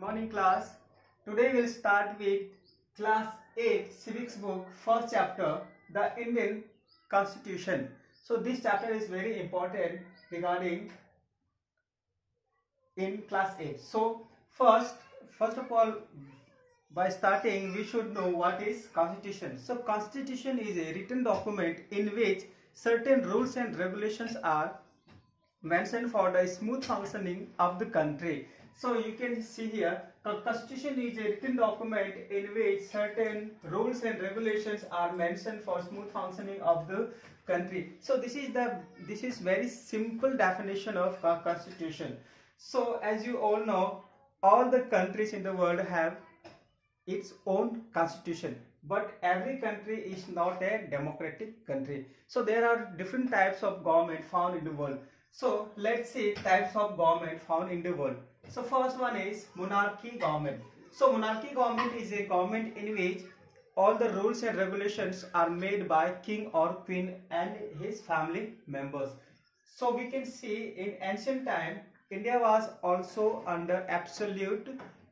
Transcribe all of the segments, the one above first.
Morning class. Today we'll start with class 8 civics book first chapter, the Indian Constitution. So this chapter is very important regarding in class 8. So first of all, by starting we should know what is constitution. So constitution is a written document in which certain rules and regulations are mentioned for the smooth functioning of the country. So you can see here, the constitution is a written document in which certain rules and regulations are mentioned for smooth functioning of the country. So this is very simple definition of constitution. So as you all know, all the countries in the world have its own constitution, but every country is not a democratic country. So there are different types of government found in the world. So let's see types of government found in the world. So first one is monarchy government. So monarchy government is a government in which all the rules and regulations are made by king or queen and his family members. So we can see in ancient time India was also under absolute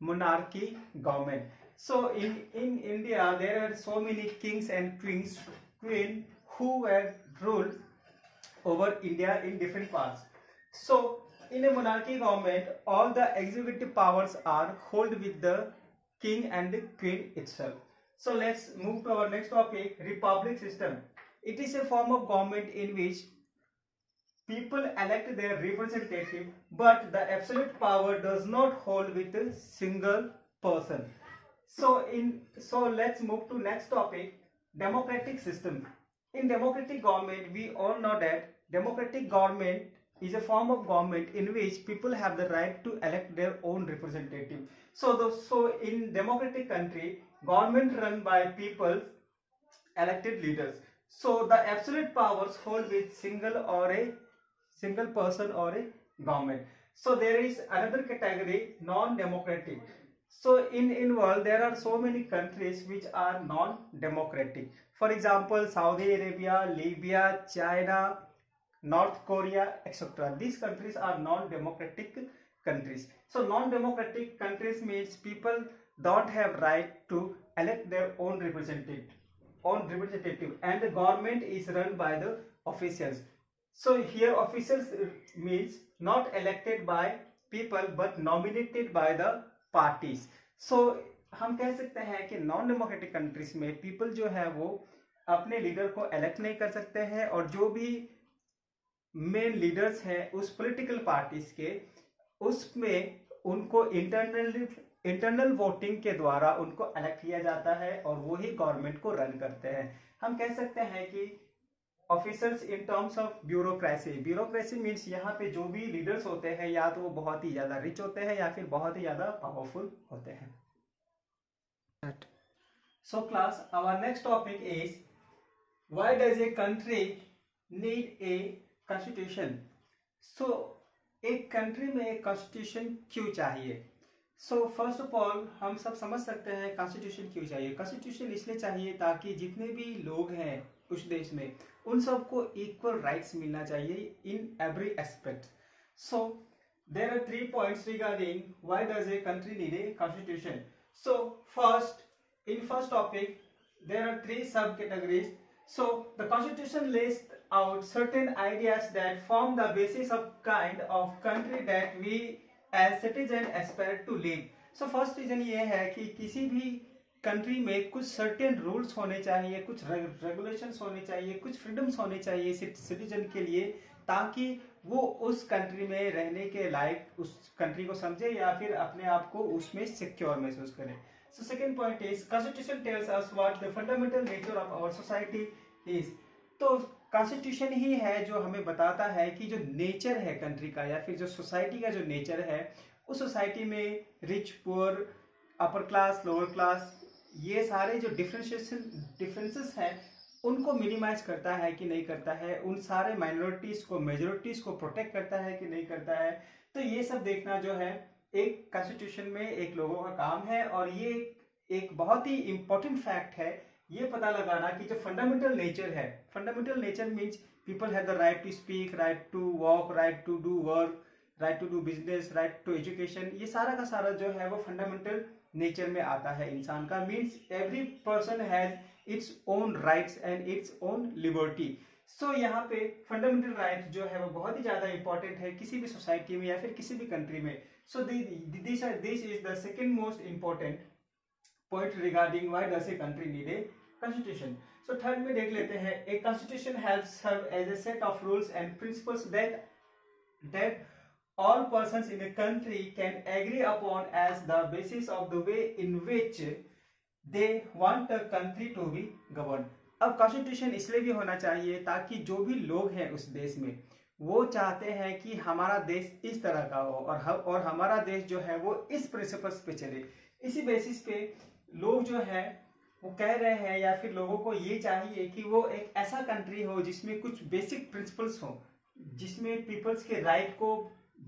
monarchy government. So in India there are so many kings and queen who were ruled over India in different parts. So in a monarchy government, all the executive powers are held with the king and the queen itself. So let's move to our next topic, republic system. It is a form of government in which people elect their representative, but the absolute power does not hold with a single person. So let's move to next topic, democratic system. In democratic government, we all know that democratic government is a form of government in which people have the right to elect their own representative. So in democratic country, government run by people, elected leaders. So the absolute powers hold with single person or a government. So there is another category, non-democratic. So in world there are so many countries which are non-democratic. For example, Saudi Arabia, Libya, China, North Korea, etc. These countries are non-democratic countries. So non-democratic countries means people don't have right to elect their own representative, and the government is run by the officials. So here officials means not elected by people but nominated by the parties. So हम कह सकते हैं कि non democratic countries में people जो है वो अपने लीडर को इलेक्ट नहीं कर सकते हैं, और जो भी मेन लीडर्स हैं उस पॉलिटिकल पार्टीज के, उसमें उनको इंटरनल वोटिंग के द्वारा उनको इलेक्ट किया जाता है और वो ही गवर्नमेंट को रन करते हैं. हम कह सकते हैं कि officers in terms of bureaucracy means यहाँ पे जो भी लीडर्स होते हैं या तो वो बहुत ही ज्यादा रिच होते हैं या फिर बहुत ही ज्यादा पावरफुल होते हैं. So class, our next topic is why does a country need a constitution. So एक कंट्री में एक कॉन्स्टिट्यूशन क्यों चाहिए. सो फर्स्ट ऑफ ऑल हम सब समझ सकते हैं कॉन्स्टिट्यूशन क्यों चाहिए. कॉन्स्टिट्यूशन इसलिए चाहिए ताकि जितने भी लोग हैं उस देश में उन सबको इक्वल राइट्स मिलना चाहिए in every aspect. So there are 3 points regarding why does a country need a constitution. So first topic there are 3 sub categories. So the constitution list out certain ideas that form the basis of kind of country that we as citizen aspire to live. So first reason ये है कि किसी भी country में कुछ certain rules होने चाहिए, कुछ रेगुलेशंस होने चाहिए, कुछ फ्रीडम्स होने चाहिए सिटीजन के लिए, ताकि वो उस कंट्री में रहने के लायक उस कंट्री को समझे या फिर अपने आप को उसमें सिक्योर महसूस करे. So second point is constitution tells us what the fundamental nature of our society is. तो कॉन्स्टिट्यूशन ही है जो हमें बताता है कि जो नेचर है कंट्री का या फिर जो सोसाइटी का जो नेचर है, उस सोसाइटी में rich poor, upper class, lower class, ये सारे जो डिफरेंसेस हैं उनको मिनिमाइज करता है कि नहीं करता है, उन सारे माइनॉरिटीज को मेजोरिटीज को प्रोटेक्ट करता है कि नहीं करता है. तो ये सब देखना जो है एक कॉन्स्टिट्यूशन में एक लोगों का काम है, और ये एक बहुत ही इंपॉर्टेंट फैक्ट है ये पता लगाना कि जो fundamental nature means people have the right to speak, right to walk, right to do work, right to do business, right to education, ये सारा का सारा जो है वो फंडामेंटल नेचर में आता है इंसान का। Means every person has its own rights and its own liberty. So यहाँ पे फंडामेंटल राइट जो है वो बहुत ही ज्यादा इंपॉर्टेंट है किसी भी सोसाइटी में या फिर किसी भी कंट्री में। So this is the second most important point regarding why does a country need a constitution. So third में देख लेते हैं, a constitution helps serve as a set of rules and principles that all persons in a country can agree upon as the basis of the way in which they want the country to be governed। अब constitution इसलिए भी होना चाहिए ताकि जो भी लोग हैं उस देश में वो चाहते हैं कि हमारा देश इस तरह का हो और हमारा देश जो है वो इस प्रिंसिपल्स पे चले। इसी बेसिस पे लोग जो है वो कह रहे हैं या फिर लोगों को ये चाहिए कि वो एक ऐसा कंट्री हो जिसमें कुछ बेसिक प्रिंसिपल्स हो, जिसमें पीपल्स के राइट को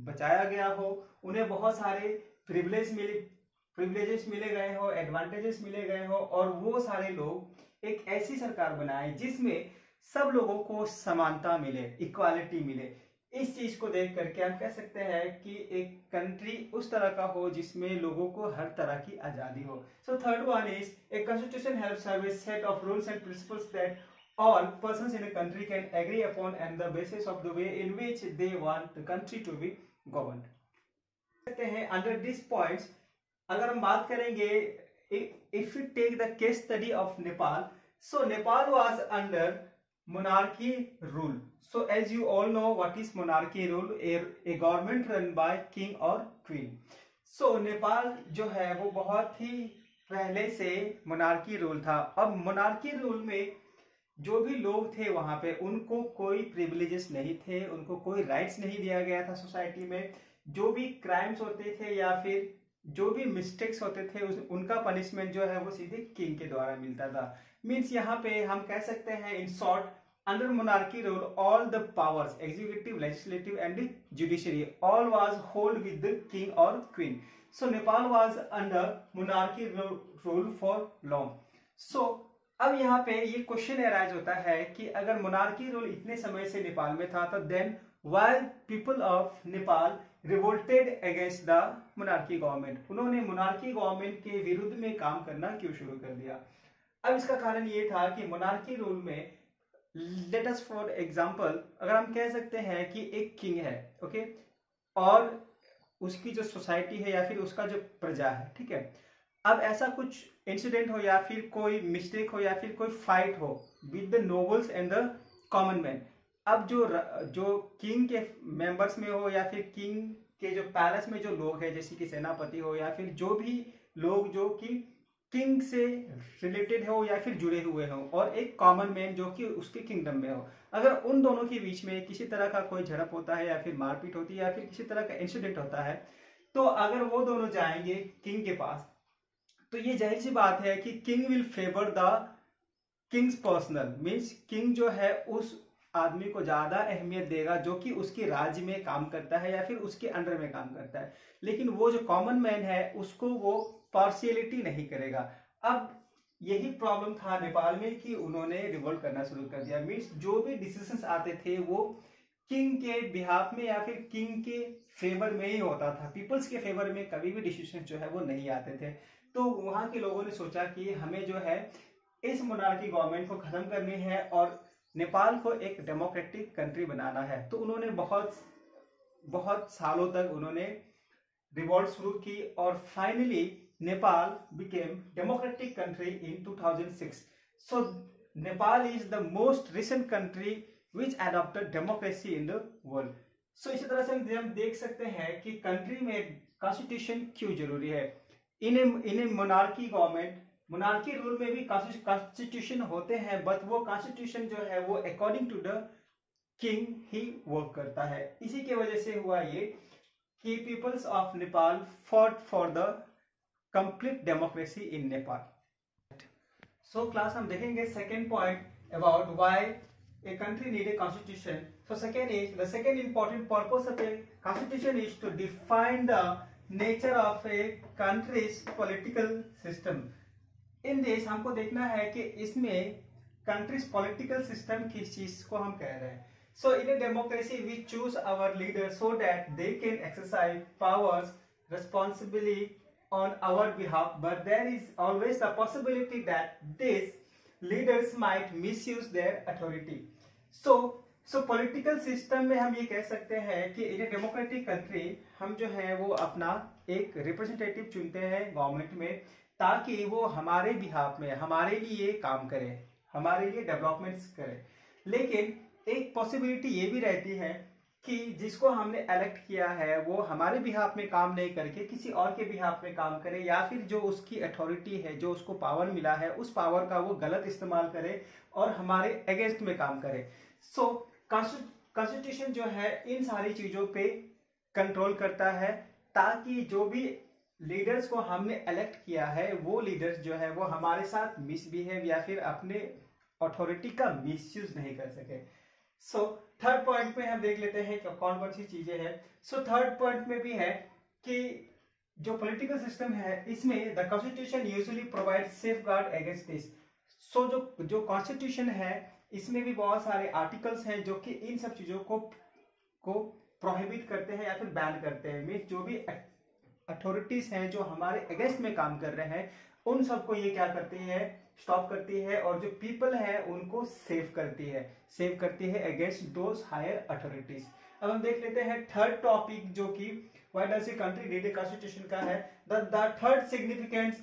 बचाया गया हो, उन्हें बहुत सारे प्रिविलेजेस मिले गए हो, एडवांटेजेस मिले गए हो, और वो सारे लोग एक ऐसी सरकार बनाए जिसमें सब लोगों को समानता मिले, इक्वालिटी मिले। इस चीज को देख करके हम कह सकते हैं कि एक कंट्री उस तरह का हो जिसमें लोगों को हर तरह की आजादी हो। So third one is a constitution helps serve a set of rules and principles that all persons in a country can agree upon and the basis of the way in which they want the country to be governed। कहते हैं under these points अगर हम बात करेंगे, if we take the case study of Nepal, so Nepal was under monarchy rule। So as you all know what is monarchy rule, a government run by king or queen। So Nepal जो है वो बहुत ही पहले से monarchy rule था। अब monarchy rule में जो भी लोग थे वहां पे उनको कोई प्रिविलेजेस नहीं थे, उनको कोई राइट्स नहीं दिया गया था सोसाइटी में। जो भी क्राइम्स होते थे या फिर जो भी मिस्टेक्स होते थे उनका पनिशमेंट जो है वो सीधे किंग के द्वारा मिलता था। मीन्स यहाँ पे हम कह सकते हैं in short, under monarchy rule all the powers executive, legislative and judiciary all was hold with the king और queen. So Nepal was under monarchy rule for long. So अब यहाँ पे ये क्वेश्चन अराइज होता है कि अगर मोनार्की रूल इतने समय से नेपाल में था तो then why people of Nepal revolted against the monarchy government, उन्होंने मोनार्की गवर्नमेंट के विरुद्ध में काम करना क्यों शुरू कर दिया। अब इसका कारण ये था कि मोनार्की रूल में लेट अस फॉर एग्जांपल अगर हम कह सकते हैं कि एक किंग है, ओके, और उसकी जो सोसाइटी है या फिर उसका जो प्रजा है, ठीक है। अब ऐसा कुछ इंसिडेंट हो या फिर कोई मिस्टेक हो या फिर कोई फाइट हो with the nobles and the common man. अब जो किंग के मेंबर्स में हो या फिर किंग के जो पैलेस में जो लोग हैं जैसे कि सेनापति हो या फिर जो भी लोग जो कि किंग से रिलेटेड हो या फिर जुड़े हुए हो, और एक कॉमन मैन जो कि उसके किंगडम में हो, अगर उन दोनों के बीच में किसी तरह का कोई झड़प होता है या फिर मारपीट होती है या फिर किसी तरह का इंसिडेंट होता है, तो अगर वो दोनों जाएंगे किंग के पास तो ये जाहिर सी बात है कि king will favour the Kings personal. Means king जो है उस आदमी को ज्यादा अहमियत देगा जो कि उसके राज्य में काम करता है या फिर उसके अंडर में काम करता है, लेकिन वो जो कॉमन मैन है उसको वो पार्शियलिटी नहीं करेगा। अब यही प्रॉब्लम था नेपाल में कि उन्होंने रिवोल्ट करना शुरू कर दिया। मीन्स जो भी डिसीजंस आते थे वो किंग के बिहाफ में या फिर किंग के फेवर में ही होता था, पीपल्स के फेवर में कभी भी डिसीजन जो है वो नहीं आते थे। तो वहां के लोगों ने सोचा कि हमें जो है इस मोनार्की गवर्नमेंट को खत्म करनी है और नेपाल को एक डेमोक्रेटिक कंट्री बनाना है। तो उन्होंने बहुत सालों तक उन्होंने रिवॉल्ट शुरू की और finally Nepal became democratic country in 2006। So Nepal is the most recent country which adopted democracy in the world. So इसी तरह से हम देख सकते हैं कि कंट्री में कॉन्स्टिट्यूशन क्यों जरूरी है। इन ए मोनार्की गवर्नमेंट, मोनार्की रूल में भी कॉन्स्टिट्यूशन होते हैं, बट वो कॉन्स्टिट्यूशन जो है वो अकॉर्डिंग टू द किंग ही वर्क करता है। इसी के वजह से हुआ ये कि peoples of Nepal fought for the complete democracy in Nepal. So class हम देखेंगे second point about why a country need a constitution। So the second important purpose of a constitution is to define the nature of a country's political system। इन देश हमको देखना है कि इसमें countries political system किस चीज को हम कह रहे हैं। So in a democracy, we choose our leaders so that they can exercise powers responsibly on our behalf, but there is always the possibility that these leaders might misuse their authority. So political system में हम ये कह सकते हैं कि इन a democratic country हम जो है वो अपना एक रिप्रेजेंटेटिव चुनते हैं गवर्नमेंट में, ताकि वो हमारे बिहाफ में हमारे लिए काम करे, हमारे लिए डेवलपमेंट्स करे। लेकिन एक पॉसिबिलिटी ये भी रहती है कि जिसको हमने इलेक्ट किया है वो हमारे बिहाफ में काम नहीं करके किसी और के बिहाफ में काम करे, या फिर जो उसकी अथॉरिटी है, जो उसको पावर मिला है, उस पावर का वो गलत इस्तेमाल करे और हमारे अगेंस्ट में काम करे। सो कॉन्स्टिट्यूशन जो है इन सारी चीजों पे कंट्रोल करता है, ताकि जो भी लीडर्स को हमने इलेक्ट किया है वो लीडर्स जो है वो हमारे साथ मिसबिहेव या फिर अपने अथॉरिटी का मिसयूज नहीं कर सके। सो थर्ड पॉइंट में हम देख लेते हैं कि कौन कौन सी चीजें हैं। सो थर्ड पॉइंट में भी है कि जो पॉलिटिकल सिस्टम है इसमें the constitution usually provide safeguard against this. So जो कॉन्स्टिट्यूशन है इसमें भी बहुत सारे आर्टिकल्स हैं जो कि इन सब चीजों को प्रोहिबिट करते हैं या फिर बैन करते हैं। मीन्स जो भी अथॉरिटीज हैं जो हमारे अगेंस्ट में काम कर रहे हैं उन सबको ये क्या करती है, स्टॉप करती है, और जो पीपल है उनको सेव करती है अगेंस्ट दोज हायर अथॉरिटीज। अब हम देख लेते हैं थर्ड टॉपिक जो कि why does a country need a constitution का है। The third significant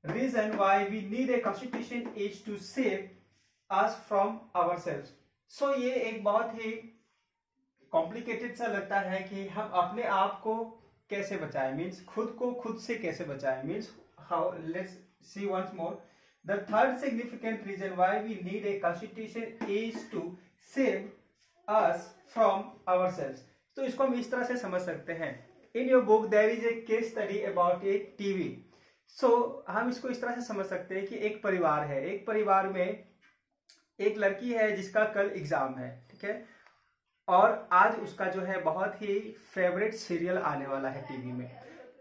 reason why we need a constitution is to save us from ourselves। So ये एक बहुत ही कॉम्प्लिकेटेड सा लगता है कि हम अपने आप को कैसे बचाएं, मीन्स खुद को खुद से कैसे बचाएं। Means how, let's see once more. The third significant reason why we need a constitution is to save us from ourselves. तो इसको हम इस तरह से समझ सकते हैं। In your book there is a case study about a TV. So हम इसको इस तरह से समझ सकते हैं कि एक परिवार है, एक परिवार में एक लड़की है जिसका कल एग्जाम है, ठीक है, और आज उसका जो है बहुत ही फेवरेट सीरियल आने वाला है टीवी में।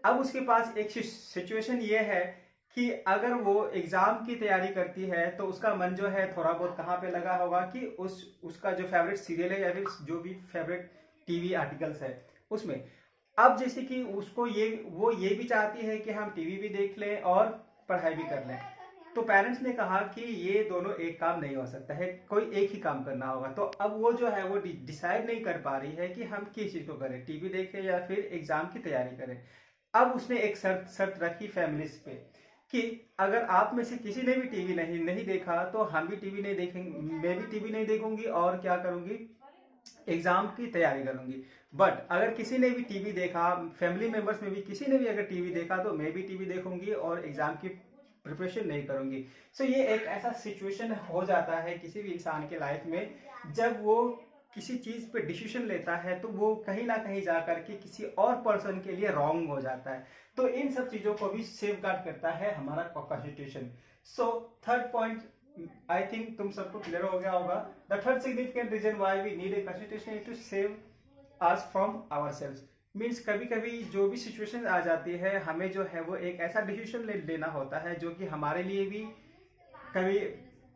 अब उसके पास एक सिचुएशन ये है कि अगर वो एग्जाम की तैयारी करती है तो उसका मन जो है थोड़ा बहुत कहाँ पे लगा होगा कि उसका जो फेवरेट सीरियल है या फिर जो भी फेवरेट टीवी आर्टिकल्स है उसमें। अब जैसे कि उसको वो ये भी चाहती है कि हम टीवी भी देख लें और पढ़ाई भी कर लें, तो पेरेंट्स ने कहा कि ये दोनों एक काम नहीं हो सकता है, कोई एक ही काम करना होगा। तो अब वो जो है वो डिसाइड नहीं कर पा रही है कि हम किस चीज को करें, टीवी देखें या फिर एग्जाम की तैयारी करें। अब उसने एक शर्त रखी फैमिलीज पे कि अगर आप में से किसी ने भी टीवी नहीं देखा तो हम भी टीवी नहीं देखेंगे, मैं भी टीवी नहीं देखूंगी और क्या करूंगी, एग्जाम की तैयारी करूंगी। बट अगर किसी ने भी टीवी देखा, फैमिली मेंबर्स में भी किसी ने भी अगर टीवी देखा तो मैं भी टीवी देखूंगी और एग्जाम की प्रिपरेशन नहीं करूंगी। सो ये एक ऐसा सिचुएशन हो जाता है किसी भी इंसान के लाइफ में, जब वो किसी चीज पे डिसीजन लेता है तो वो कहीं ना कहीं जाकर के किसी और पर्सन के लिए रॉन्ग हो जाता है। तो इन सब चीजों को भी सेफगार्ड करता है हमारा constitution. So third point I think तुम सबको क्लियर हो गया होगा। The third significant reason why we need a constitution is to save us from ourselves. Means कभी कभी जो भी सिचुएशन आ जाती है हमें जो है वो एक ऐसा डिसीजन लेना होता है जो कि हमारे लिए भी कभी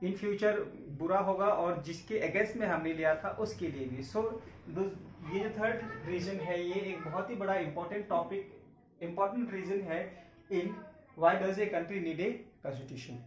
इन फ्यूचर बुरा होगा और जिसके अगेंस्ट में हमने लिया था उसके लिए भी। सो ये जो थर्ड रीजन है ये एक बहुत ही बड़ा इंपॉर्टेंट रीजन है in why does a country need a constitution.